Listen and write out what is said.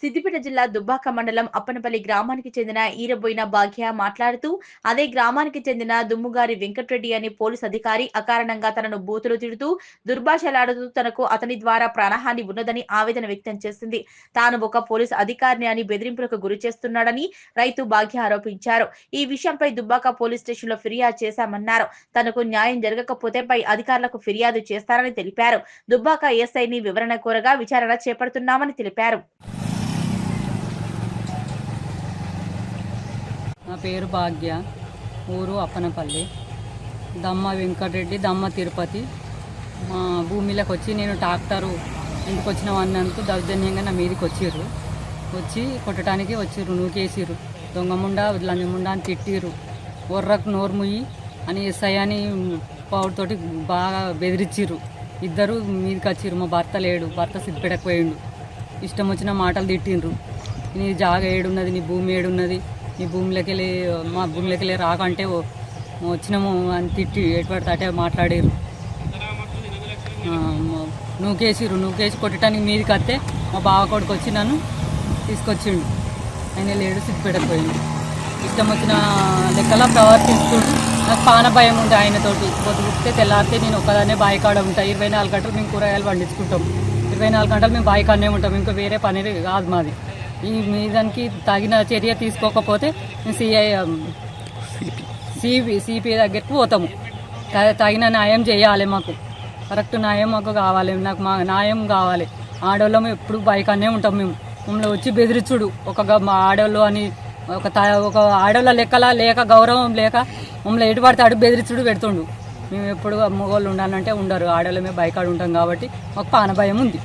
సిద్దిపేట జిల్లా దుబ్బాక మండలం అప్పనపల్లి గ్రామానికి చెందిన ఈరబోయిన భాగ్య మాట్లాడుతూ అదే గ్రామానికి చెందిన దుమ్ముగారి వెంకటరెడ్డి అనే పోలీస్ అధికారి అకారణంగా తనను బూతులు తిడుతూ దుర్భాషలాడుతూ తనకు అతని ద్వారా ప్రాణహాని ఉన్నదని ఆవేదన వ్యక్తం చేసింది. తాను ఒక పోలీస్ అధికారిని అని బెదిరింపులకు గురి చేస్తున్నాడని రైతు భాగ్య ఆరోపించారు. ఈ విషయంపై దుబ్బాక పోలీస్ స్టేషన్లో ఫిర్యాదు చేశామన్నారు. తనకు న్యాయం జరగకపోతే పై అధికారులకు ఫిర్యాదు చేస్తారని తెలిపారు. దుబ్బాక ఎస్ఐని వివరణ కోరగా విచారణ చేపడుతున్నామని తెలిపారు. నా పేరు భాగ్య, ఊరు అప్పనపల్లి. దమ్మ వెంకటరెడ్డి, దమ్మ తిరుపతి. మా భూమిలోకి వచ్చి నేను ట్రాక్టరు ఇంటికి వచ్చిన అన్నందుకు దౌర్జన్యంగా నా మీదకి వచ్చి కొట్టడానికి వచ్చిర్రు, నూకేసిర్రు. దొంగముండా లంజముండా అని తిట్టిర్రు. ఒర్రకు నోరు ముయ్యి అని ఎస్ఐ అని పౌరుతోటి బాగా బెదిరించిర్రు. ఇద్దరు మీదకి వచ్చిర్రు. మా భర్త లేడు, భర్త సిద్ధిపెట్టకు పోయిండు. ఇష్టం వచ్చిన మాటలు తిట్టిండ్రు. నీ జాగ ఏడున్నది, నీ భూమి ఏడున్నది, నీ భూమిలోకి వెళ్ళి మా భూమిలోకి వెళ్ళి రాకంటే వచ్చినాము అని తిట్టి ఎటువంటి అటే మాట్లాడారు. నూకేసి కొట్టడానికి మీదకి వస్తే మా బావ కొడుకు వచ్చి నన్ను తీసుకొచ్చిండు. ఆయన లేడు, సిగ్గుపెట్టకపోయిండు. ఇష్టం వచ్చిన లెక్కలా ప్రవర్తిస్తుండు. నాకు పాన భయం ఉంది ఆయనతోటి. పొద్దుగుస్తే తెల్లారితే నేను ఒక్కదాన్నే బావి కాడ ఉంటాను. 24 గంటలు మేము కూరగాయలు పండించుకుంటాం. 24 గంటలు మేము బావి కాడనే ఉంటాం. ఇంకా వేరే పని కాదు మాది. ఈ మీదానికి తగిన చర్య తీసుకోకపోతే సిపి దగ్గరికి పోతాము. తగిన న్యాయం చేయాలి. మాకు కరెక్ట్ న్యాయం మాకు కావాలి. నాకు మా న్యాయం కావాలి. ఆడవాళ్ళము ఎప్పుడు బైకానే ఉంటాం. మమ్మల్ని వచ్చి బెదిరించుడు ఒక ఆడవాళ్ళు అని ఒక ఆడవాళ్ళ లెక్కలా లేక గౌరవం లేక మమ్మల్ని ఎటు పడితే అడుగు బెదిరించుడు పెడుతుండు. మేము ఎప్పుడు మగవాళ్ళు ఉండాలంటే ఉండరు. ఆడవాళ్ళమే బైకాడు ఉంటాం కాబట్టి మాకు పాన భయం ఉంది.